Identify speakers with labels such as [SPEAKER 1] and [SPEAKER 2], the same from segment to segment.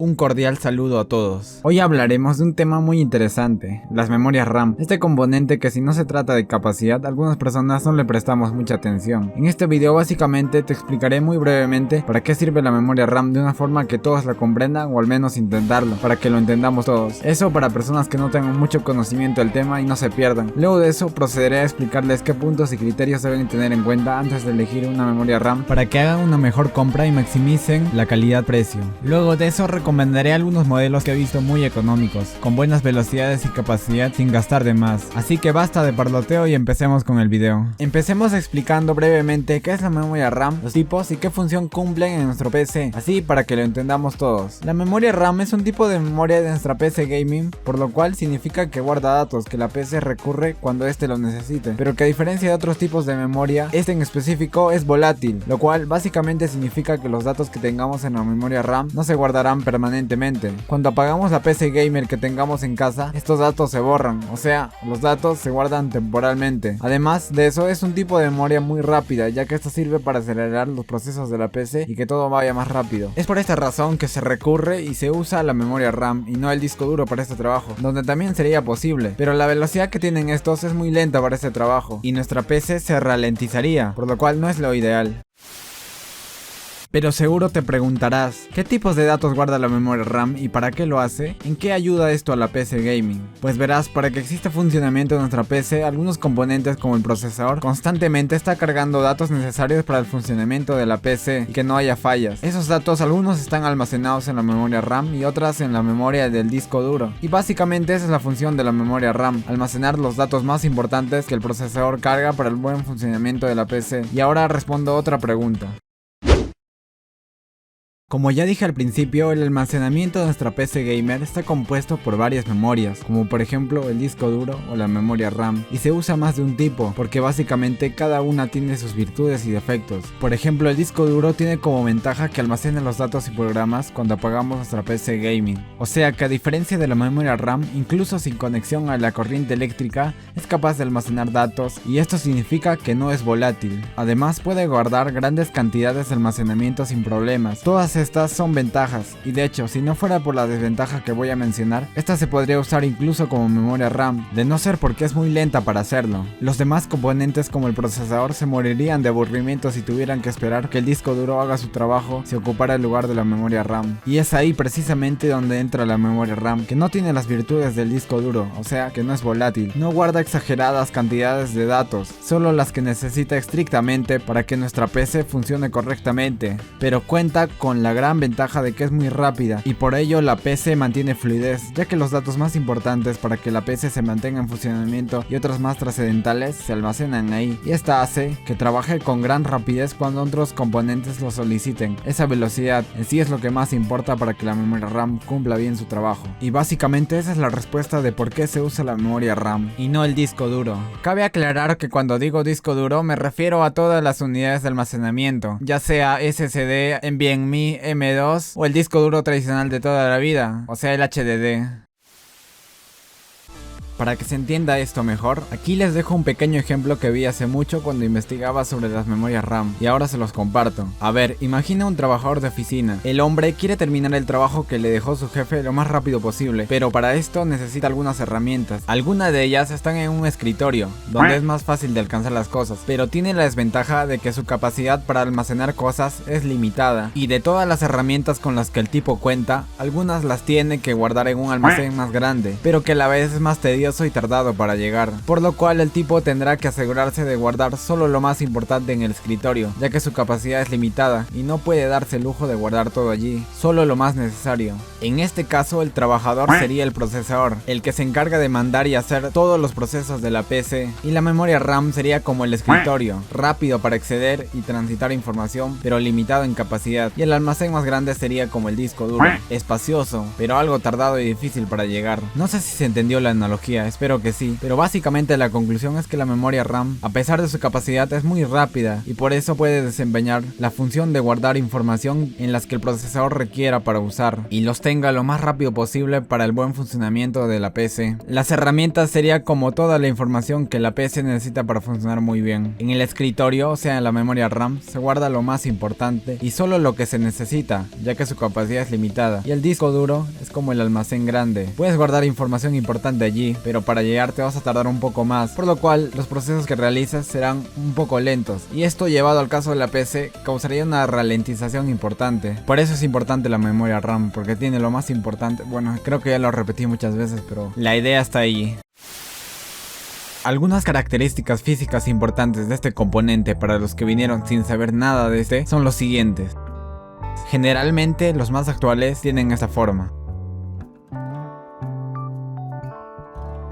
[SPEAKER 1] Un cordial saludo a todos. Hoy hablaremos de un tema muy interesante, las memorias RAM. Este componente que si no se trata de capacidad, algunas personas no le prestamos mucha atención. En este video básicamente te explicaré muy brevemente para qué sirve la memoria RAM de una forma que todos la comprendan o al menos intentarlo, para que lo entendamos todos. Eso para personas que no tengan mucho conocimiento del tema y no se pierdan. Luego de eso procederé a explicarles qué puntos y criterios deben tener en cuenta antes de elegir una memoria RAM para que hagan una mejor compra y maximicen la calidad-precio. Luego de eso recomendaré algunos modelos que he visto muy económicos, con buenas velocidades y capacidad sin gastar de más. Así que basta de parloteo y empecemos con el video. Empecemos explicando brevemente qué es la memoria RAM, los tipos y qué función cumplen en nuestro PC, así para que lo entendamos todos. La memoria RAM es un tipo de memoria de nuestra PC gaming, por lo cual significa que guarda datos que la PC recurre cuando éste lo necesite, pero que a diferencia de otros tipos de memoria, este en específico es volátil, lo cual básicamente significa que los datos que tengamos en la memoria RAM no se guardarán permanentemente. Cuando apagamos la PC gamer que tengamos en casa, estos datos se borran, o sea, los datos se guardan temporalmente. Además de eso, es un tipo de memoria muy rápida, ya que esto sirve para acelerar los procesos de la PC y que todo vaya más rápido. Es por esta razón que se recurre y se usa la memoria RAM y no el disco duro para este trabajo, donde también sería posible, pero la velocidad que tienen estos es muy lenta para este trabajo y nuestra PC se ralentizaría, por lo cual no es lo ideal. Pero seguro te preguntarás, ¿qué tipos de datos guarda la memoria RAM y para qué lo hace? ¿En qué ayuda esto a la PC gaming? Pues verás, para que exista funcionamiento de nuestra PC, algunos componentes como el procesador constantemente está cargando datos necesarios para el funcionamiento de la PC y que no haya fallas. Esos datos algunos están almacenados en la memoria RAM y otras en la memoria del disco duro. Y básicamente esa es la función de la memoria RAM, almacenar los datos más importantes que el procesador carga para el buen funcionamiento de la PC. Y ahora respondo otra pregunta. Como ya dije al principio, el almacenamiento de nuestra PC gamer está compuesto por varias memorias, como por ejemplo el disco duro o la memoria RAM, y se usa más de un tipo, porque básicamente cada una tiene sus virtudes y defectos. Por ejemplo, el disco duro tiene como ventaja que almacena los datos y programas cuando apagamos nuestra PC gaming, o sea que a diferencia de la memoria RAM, incluso sin conexión a la corriente eléctrica, es capaz de almacenar datos, y esto significa que no es volátil. Además puede guardar grandes cantidades de almacenamiento sin problemas. Todas estas son ventajas, y de hecho, si no fuera por la desventaja que voy a mencionar, esta se podría usar incluso como memoria RAM, de no ser porque es muy lenta para hacerlo. Los demás componentes como el procesador se morirían de aburrimiento si tuvieran que esperar que el disco duro haga su trabajo si ocupara el lugar de la memoria RAM. Y es ahí precisamente donde entra la memoria RAM, que no tiene las virtudes del disco duro, o sea que no es volátil, no guarda exageradas cantidades de datos, solo las que necesita estrictamente para que nuestra PC funcione correctamente, pero cuenta con la gran ventaja de que es muy rápida y por ello la PC mantiene fluidez, ya que los datos más importantes para que la PC se mantenga en funcionamiento y otros más trascendentales se almacenan ahí, y esta hace que trabaje con gran rapidez cuando otros componentes lo soliciten. Esa velocidad en sí es lo que más importa para que la memoria RAM cumpla bien su trabajo, y básicamente esa es la respuesta de por qué se usa la memoria RAM y no el disco duro. Cabe aclarar que cuando digo disco duro me refiero a todas las unidades de almacenamiento, ya sea SSD, NVMe, M2 o el disco duro tradicional de toda la vida, o sea el HDD. Para que se entienda esto mejor, aquí les dejo un pequeño ejemplo que vi hace mucho cuando investigaba sobre las memorias RAM, y ahora se los comparto. A ver, imagina un trabajador de oficina. El hombre quiere terminar el trabajo que le dejó su jefe lo más rápido posible, pero para esto necesita algunas herramientas. Algunas de ellas están en un escritorio, donde es más fácil de alcanzar las cosas, pero tiene la desventaja de que su capacidad para almacenar cosas es limitada, y de todas las herramientas con las que el tipo cuenta, algunas las tiene que guardar en un almacén más grande, pero que a la vez es más tedioso y tardado para llegar, por lo cual el tipo tendrá que asegurarse de guardar solo lo más importante en el escritorio, ya que su capacidad es limitada y no puede darse el lujo de guardar todo allí, solo lo más necesario. En este caso el trabajador sería el procesador, el que se encarga de mandar y hacer todos los procesos de la PC, y la memoria RAM sería como el escritorio, rápido para acceder y transitar información, pero limitado en capacidad, y el almacén más grande sería como el disco duro, espacioso, pero algo tardado y difícil para llegar. No sé si se entendió la analogía decía, espero que sí, pero básicamente la conclusión es que la memoria RAM, a pesar de su capacidad, es muy rápida y por eso puede desempeñar la función de guardar información en las que el procesador requiera para usar y los tenga lo más rápido posible para el buen funcionamiento de la PC. Las herramientas sería como toda la información que la PC necesita para funcionar muy bien. En el escritorio, o sea en la memoria RAM, se guarda lo más importante y solo lo que se necesita, ya que su capacidad es limitada, y el disco duro es como el almacén grande. Puedes guardar información importante allí, pero para llegar te vas a tardar un poco más, por lo cual los procesos que realizas serán un poco lentos, y esto llevado al caso de la PC causaría una ralentización importante. Por eso es importante la memoria RAM, porque tiene lo más importante. Bueno, creo que ya lo repetí muchas veces, pero la idea está ahí. Algunas características físicas importantes de este componente para los que vinieron sin saber nada de este son los siguientes. Generalmente los más actuales tienen esta forma.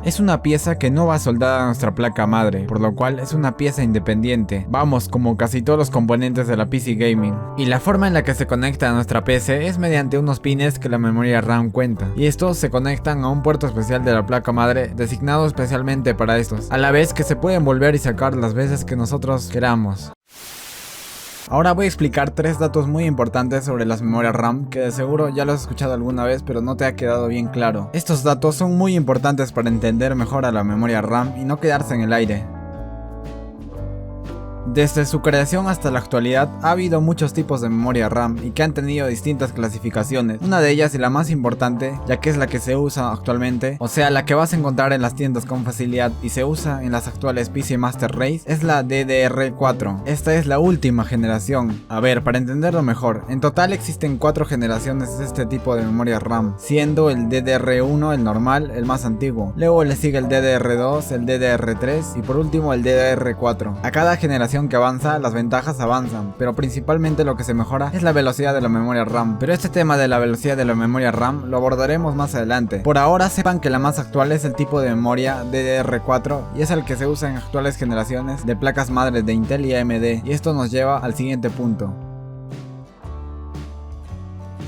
[SPEAKER 1] Es una pieza que no va soldada a nuestra placa madre, por lo cual es una pieza independiente, vamos, como casi todos los componentes de la PC Gaming. Y la forma en la que se conecta a nuestra PC es mediante unos pines que la memoria RAM cuenta, y estos se conectan a un puerto especial de la placa madre designado especialmente para estos, a la vez que se pueden volver y sacar las veces que nosotros queramos. Ahora voy a explicar 3 datos muy importantes sobre las memorias RAM que de seguro ya los has escuchado alguna vez pero no te ha quedado bien claro. Estos datos son muy importantes para entender mejor a la memoria RAM y no quedarse en el aire. Desde su creación hasta la actualidad ha habido muchos tipos de memoria RAM y que han tenido distintas clasificaciones. Una de ellas y la más importante, ya que es la que se usa actualmente, o sea la que vas a encontrar en las tiendas con facilidad y se usa en las actuales PC Master Race, es la DDR4. Esta es la última generación. A ver, para entenderlo mejor, en total existen 4 generaciones de este tipo de memoria RAM, siendo el DDR1 el normal, el más antiguo. Luego le sigue el DDR2, el DDR3 y por último el DDR4. A cada generación que avanza, las ventajas avanzan, pero principalmente lo que se mejora es la velocidad de la memoria RAM. Pero este tema de la velocidad de la memoria RAM lo abordaremos más adelante. Por ahora sepan que la más actual es el tipo de memoria DDR4 y es el que se usa en actuales generaciones de placas madres de Intel y AMD, y esto nos lleva al siguiente punto.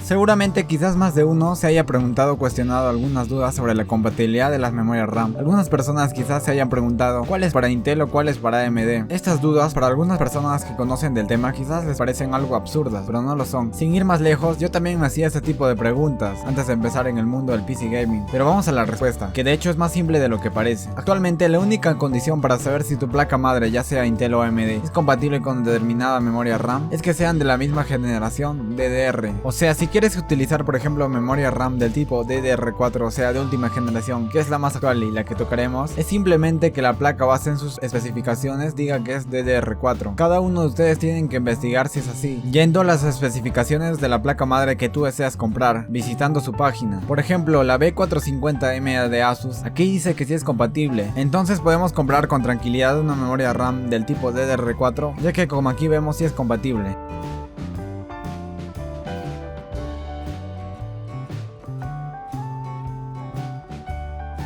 [SPEAKER 1] Seguramente quizás más de uno se haya preguntado o cuestionado algunas dudas sobre la compatibilidad de las memorias RAM. Algunas personas quizás se hayan preguntado cuál es para Intel o cuál es para AMD. Estas dudas para algunas personas que conocen del tema quizás les parecen algo absurdas, pero no lo son. Sin ir más lejos, yo también me hacía este tipo de preguntas antes de empezar en el mundo del PC Gaming. Pero vamos a la respuesta, que de hecho es más simple de lo que parece. Actualmente la única condición para saber si tu placa madre, ya sea Intel o AMD, es compatible con determinada memoria RAM es que sean de la misma generación DDR. O sea, si quieres utilizar por ejemplo memoria RAM del tipo DDR4, o sea de última generación, que es la más actual y la que tocaremos, es simplemente que la placa base en sus especificaciones diga que es DDR4. Cada uno de ustedes tienen que investigar si es así, yendo a las especificaciones de la placa madre que tú deseas comprar, visitando su página. Por ejemplo, la B450M de Asus, aquí dice que sí es compatible, entonces podemos comprar con tranquilidad una memoria RAM del tipo DDR4, ya que como aquí vemos sí es compatible.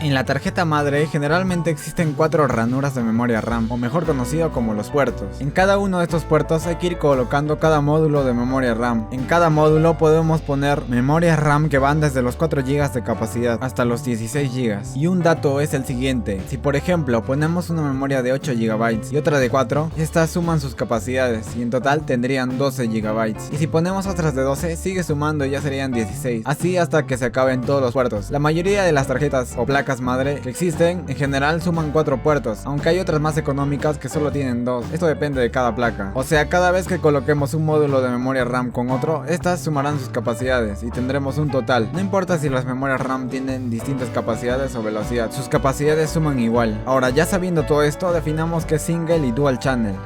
[SPEAKER 1] En la tarjeta madre generalmente existen 4 ranuras de memoria RAM, o mejor conocido como los puertos. En cada uno de estos puertos hay que ir colocando cada módulo de memoria RAM. En cada módulo podemos poner memorias RAM que van desde los 4 GB de capacidad hasta los 16 GB. Y un dato es el siguiente: si por ejemplo ponemos una memoria de 8 GB y otra de 4, estas suman sus capacidades y en total tendrían 12 GB. Y si ponemos otras de 12, sigue sumando y ya serían 16. Así hasta que se acaben todos los puertos. La mayoría de las tarjetas o placas madre que existen en general suman 4 puertos, aunque hay otras más económicas que solo tienen 2. Esto depende de cada placa. O sea, cada vez que coloquemos un módulo de memoria RAM con otro, estas sumarán sus capacidades y tendremos un total. No importa si las memorias RAM tienen distintas capacidades o velocidad, sus capacidades suman igual. Ahora, ya sabiendo todo esto, definamos qué es single y dual channel.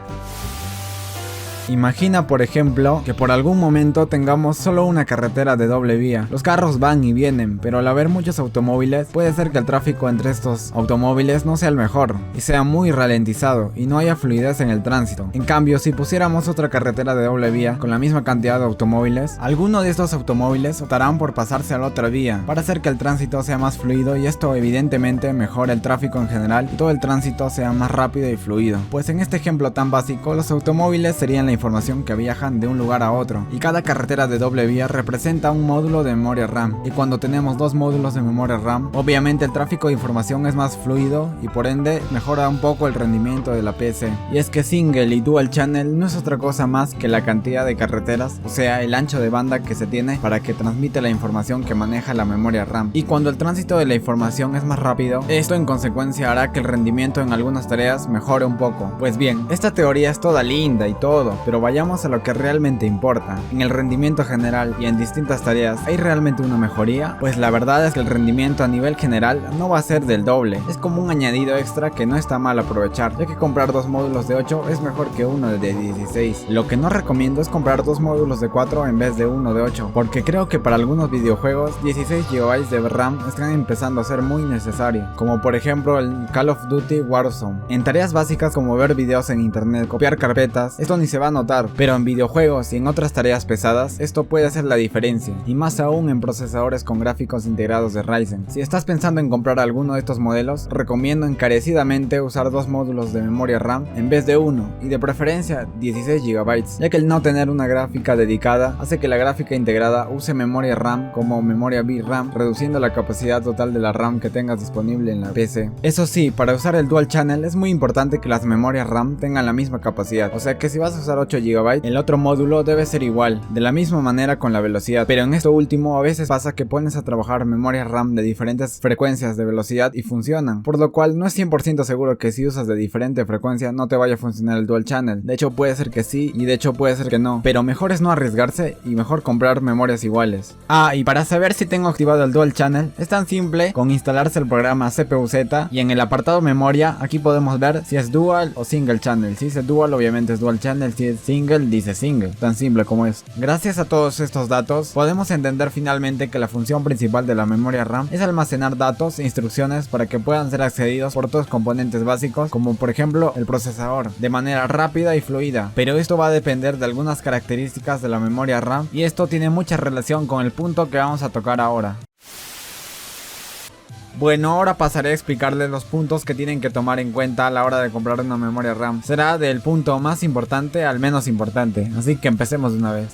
[SPEAKER 1] Imagina por ejemplo que por algún momento tengamos solo una carretera de doble vía. Los carros van y vienen, pero al haber muchos automóviles puede ser que el tráfico entre estos automóviles no sea el mejor y sea muy ralentizado y no haya fluidez en el tránsito. En cambio, si pusiéramos otra carretera de doble vía con la misma cantidad de automóviles, alguno de estos automóviles optarán por pasarse a la otra vía para hacer que el tránsito sea más fluido, y esto evidentemente mejora el tráfico en general y todo el tránsito sea más rápido y fluido. Pues en este ejemplo tan básico, los automóviles serían la la información que viajan de un lugar a otro, y cada carretera de doble vía representa un módulo de memoria RAM, y cuando tenemos dos módulos de memoria RAM, obviamente el tráfico de información es más fluido y por ende mejora un poco el rendimiento de la PC. Y es que Single y Dual Channel no es otra cosa más que la cantidad de carreteras, o sea el ancho de banda que se tiene para que transmite la información que maneja la memoria RAM, y cuando el tránsito de la información es más rápido, esto en consecuencia hará que el rendimiento en algunas tareas mejore un poco. Pues bien, esta teoría es toda linda y todo, pero vayamos a lo que realmente importa. En el rendimiento general y en distintas tareas, ¿hay realmente una mejoría? Pues la verdad es que el rendimiento a nivel general no va a ser del doble, es como un añadido extra que no está mal aprovechar, ya que comprar dos módulos de 8 es mejor que uno de 16. Lo que no recomiendo es comprar dos módulos de 4 en vez de uno de 8, porque creo que para algunos videojuegos 16 GB de RAM están empezando a ser muy necesario, como por ejemplo el Call of Duty Warzone. En tareas básicas como ver videos en internet, copiar carpetas, esto ni se va a notar, pero en videojuegos y en otras tareas pesadas, esto puede hacer la diferencia, y más aún en procesadores con gráficos integrados de Ryzen. Si estás pensando en comprar alguno de estos modelos, recomiendo encarecidamente usar dos módulos de memoria RAM en vez de uno, y de preferencia 16 GB, ya que el no tener una gráfica dedicada hace que la gráfica integrada use memoria RAM como memoria VRAM, reduciendo la capacidad total de la RAM que tengas disponible en la PC. Eso sí, para usar el Dual Channel es muy importante que las memorias RAM tengan la misma capacidad, o sea que si vas a usar 8 GB, el otro módulo debe ser igual, de la misma manera con la velocidad, pero en esto último a veces pasa que pones a trabajar memorias RAM de diferentes frecuencias de velocidad y funcionan, por lo cual no es 100% seguro que si usas de diferente frecuencia no te vaya a funcionar el Dual Channel. De hecho puede ser que sí y de hecho puede ser que no, pero mejor es no arriesgarse y mejor comprar memorias iguales. Y para saber si tengo activado el Dual Channel es tan simple con instalarse el programa CPU-Z, y en el apartado memoria aquí podemos ver si es Dual o Single Channel. Si es Dual obviamente es Dual Channel, si es Single dice Single, tan simple como es. Gracias a todos estos datos podemos entender finalmente que la función principal de la memoria RAM es almacenar datos e instrucciones para que puedan ser accedidos por todos los componentes básicos, como por ejemplo el procesador, de manera rápida y fluida, pero esto va a depender de algunas características de la memoria RAM, y esto tiene mucha relación con el punto que vamos a tocar ahora. Bueno, ahora pasaré a explicarles los puntos que tienen que tomar en cuenta a la hora de comprar una memoria RAM. Será del punto más importante al menos importante, así que empecemos de una vez.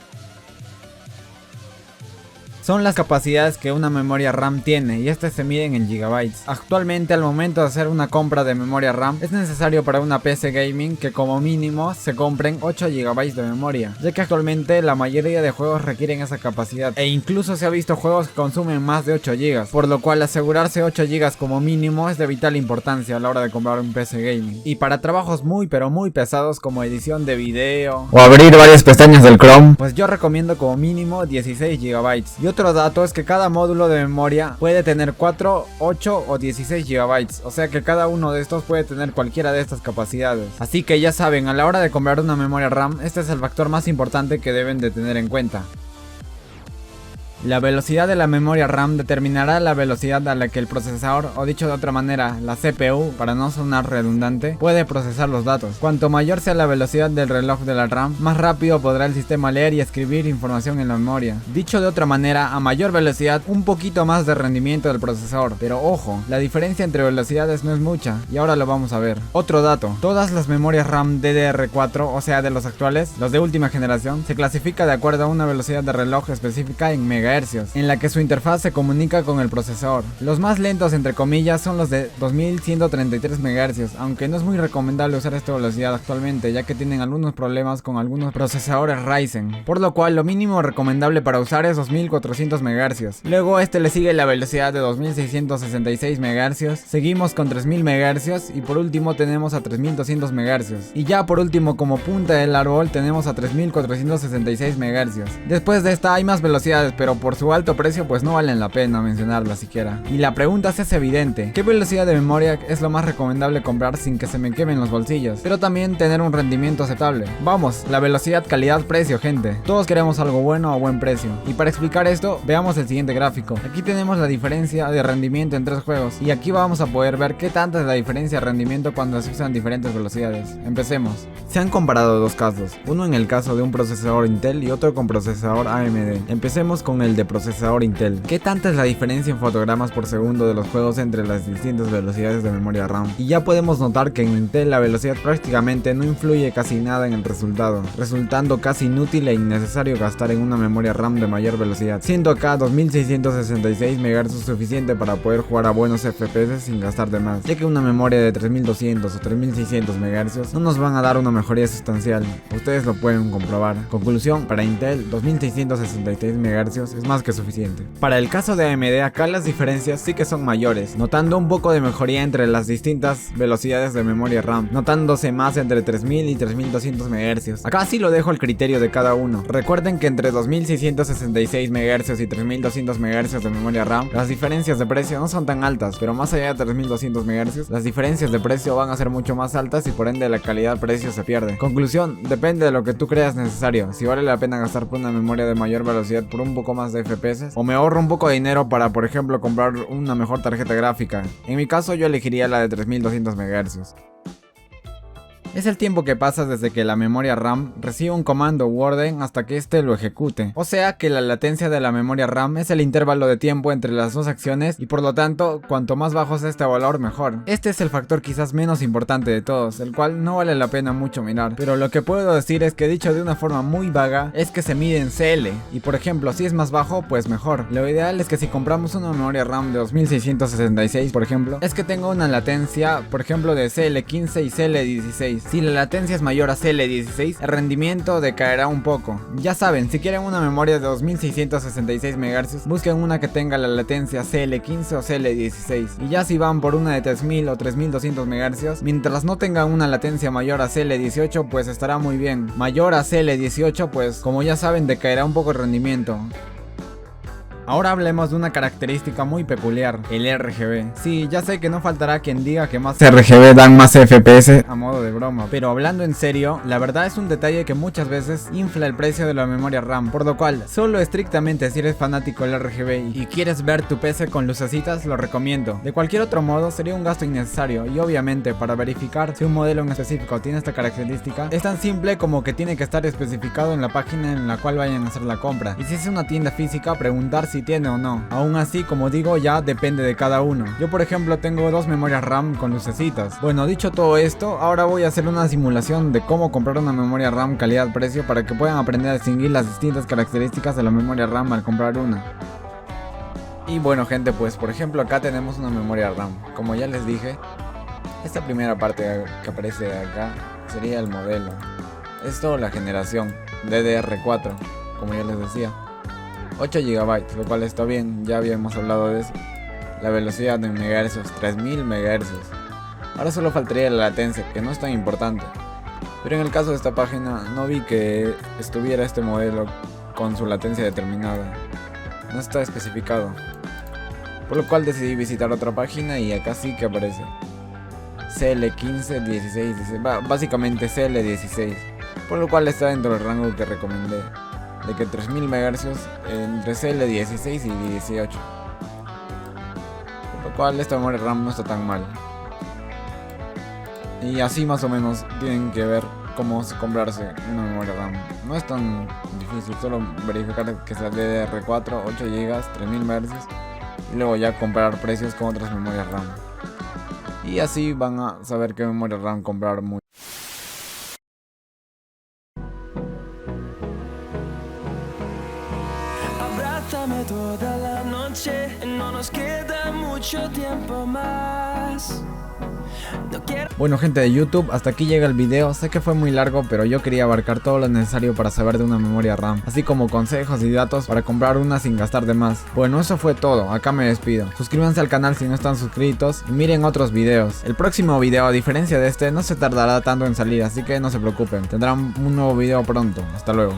[SPEAKER 1] Son las capacidades que una memoria RAM tiene, y estas se miden en gigabytes. Actualmente, al momento de hacer una compra de memoria RAM, es necesario para una PC gaming que como mínimo se compren 8 GB de memoria, ya que actualmente la mayoría de juegos requieren esa capacidad, e incluso se ha visto juegos que consumen más de 8 GB, por lo cual asegurarse 8 GB como mínimo es de vital importancia a la hora de comprar un PC gaming. Y para trabajos muy pero muy pesados como edición de video o abrir varias pestañas del Chrome, pues yo recomiendo como mínimo 16 GB. Y otro dato es que cada módulo de memoria puede tener 4, 8 o 16 GB, o sea que cada uno de estos puede tener cualquiera de estas capacidades. Así que ya saben, a la hora de comprar una memoria RAM, este es el factor más importante que deben de tener en cuenta. La velocidad de la memoria RAM determinará la velocidad a la que el procesador, o dicho de otra manera, la CPU, para no sonar redundante, puede procesar los datos. Cuanto mayor sea la velocidad del reloj de la RAM, más rápido podrá el sistema leer y escribir información en la memoria. Dicho de otra manera, a mayor velocidad, un poquito más de rendimiento del procesador. Pero ojo, la diferencia entre velocidades no es mucha, y ahora lo vamos a ver. Otro dato, todas las memorias RAM DDR4, o sea de los actuales, los de última generación, se clasifica de acuerdo a una velocidad de reloj específica en megahercios, en la que su interfaz se comunica con el procesador. Los más lentos entre comillas son los de 2133 MHz, aunque no es muy recomendable usar esta velocidad actualmente, ya que tienen algunos problemas con algunos procesadores Ryzen, por lo cual lo mínimo recomendable para usar es 2400 MHz. Luego le sigue la velocidad de 2666 MHz, seguimos con 3000 MHz y por último tenemos a 3200 MHz. Y ya por último, como punta del árbol, tenemos a 3466 MHz. Después de esta hay más velocidades, pero por su alto precio pues no valen la pena mencionarla siquiera. Y la pregunta es evidente, ¿qué velocidad de memoria es lo más recomendable comprar sin que se me quemen los bolsillos, pero también tener un rendimiento aceptable? Vamos, la velocidad calidad-precio, gente. Todos queremos algo bueno a buen precio. Y para explicar esto, veamos el siguiente gráfico. Aquí tenemos la diferencia de rendimiento en tres juegos, y aquí vamos a poder ver qué tanta es la diferencia de rendimiento cuando se usan diferentes velocidades. Empecemos. Se han comparado dos casos, uno en el caso de un procesador Intel y otro con procesador AMD. Empecemos con el de procesador Intel. ¿Qué tanta es la diferencia en fotogramas por segundo de los juegos entre las distintas velocidades de memoria RAM? Y ya podemos notar que en Intel la velocidad prácticamente no influye casi nada en el resultado, resultando casi inútil e innecesario gastar en una memoria RAM de mayor velocidad, siendo acá 2666 MHz suficiente para poder jugar a buenos FPS sin gastar de más, ya que una memoria de 3200 o 3600 MHz no nos van a dar una mejoría sustancial, ustedes lo pueden comprobar. Conclusión, para Intel 2666 MHz es más que suficiente. Para el caso de AMD, acá las diferencias sí que son mayores, notando un poco de mejoría entre las distintas velocidades de memoria RAM, notándose más entre 3000 y 3200 MHz. Acá sí lo dejo al criterio de cada uno. Recuerden que entre 2666 MHz y 3200 MHz de memoria RAM, las diferencias de precio no son tan altas, pero más allá de 3200 MHz, las diferencias de precio van a ser mucho más altas y por ende la calidad-precio se pierde. Conclusión, depende de lo que tú creas necesario, si vale la pena gastar por una memoria de mayor velocidad por un poco más de FPS, o me ahorro un poco de dinero para, por ejemplo, comprar una mejor tarjeta gráfica. En mi caso yo elegiría la de 3200 MHz. Es el tiempo que pasa desde que la memoria RAM recibe un comando u orden hasta que éste lo ejecute. O sea que la latencia de la memoria RAM es el intervalo de tiempo entre las dos acciones y por lo tanto, cuanto más bajo sea este valor mejor. Este es el factor quizás menos importante de todos, el cual no vale la pena mucho mirar. Pero lo que puedo decir es que dicho de una forma muy vaga, es que se mide en CL. Y por ejemplo, si es más bajo, pues mejor. Lo ideal es que si compramos una memoria RAM de 2666, por ejemplo, es que tenga una latencia, por ejemplo, de CL15 y CL16. Si la latencia es mayor a CL16, el rendimiento decaerá un poco. Ya saben, si quieren una memoria de 2666 MHz, busquen una que tenga la latencia CL15 o CL16. Y ya si van por una de 3000 o 3200 MHz, mientras no tengan una latencia mayor a CL18, pues estará muy bien. Mayor a CL18, pues como ya saben, decaerá un poco el rendimiento. Ahora hablemos de una característica muy peculiar, el RGB. Sí, ya sé que no faltará quien diga que más RGB dan más FPS a modo de broma, pero hablando en serio, la verdad es un detalle que muchas veces infla el precio de la memoria RAM, por lo cual, solo estrictamente si eres fanático del RGB y quieres ver tu PC con lucecitas, lo recomiendo. De cualquier otro modo, sería un gasto innecesario y obviamente para verificar si un modelo en específico tiene esta característica, es tan simple como que tiene que estar especificado en la página en la cual vayan a hacer la compra. Y si es una tienda física, preguntar si tiene o no. Aún así, como digo, ya depende de cada uno. Yo por ejemplo tengo dos memorias RAM con lucecitas. Bueno, dicho todo esto, ahora voy a hacer una simulación de cómo comprar una memoria RAM calidad-precio para que puedan aprender a distinguir las distintas características de la memoria RAM al comprar una. Y bueno gente, pues por ejemplo acá tenemos una memoria RAM. Como ya les dije, esta primera parte que aparece acá sería el modelo. Esto la generación DDR4, como ya les decía. 8 GB, lo cual está bien, ya habíamos hablado de eso. La velocidad en MHz, 3000 MHz. Ahora solo faltaría la latencia, que no es tan importante. Pero en el caso de esta página no vi que estuviera este modelo con su latencia determinada. No está especificado. Por lo cual decidí visitar otra página y acá sí que aparece. CL15, 16, básicamente CL16. Por lo cual está dentro del rango que recomendé. De que 3000 MHz entre CL16 y 18. Por lo cual esta memoria RAM no está tan mal. Y así más o menos tienen que ver cómo comprarse una memoria RAM. No es tan difícil, solo verificar que sea DDR4, 8 GB, 3000 MHz. Y luego ya comparar precios con otras memorias RAM. Y así van a saber qué memoria RAM comprar muy.
[SPEAKER 2] Abrázame toda la noche, no nos queda mucho tiempo más. No quiero...
[SPEAKER 1] Bueno gente de YouTube, hasta aquí llega el video. Sé que fue muy largo, pero yo quería abarcar todo lo necesario para saber de una memoria RAM, así como consejos y datos para comprar una sin gastar de más. Bueno, eso fue todo, acá me despido. Suscríbanse al canal si no están suscritos y miren otros videos. El próximo video, a diferencia de este, no se tardará tanto en salir, así que no se preocupen, tendrán un nuevo video pronto. Hasta luego.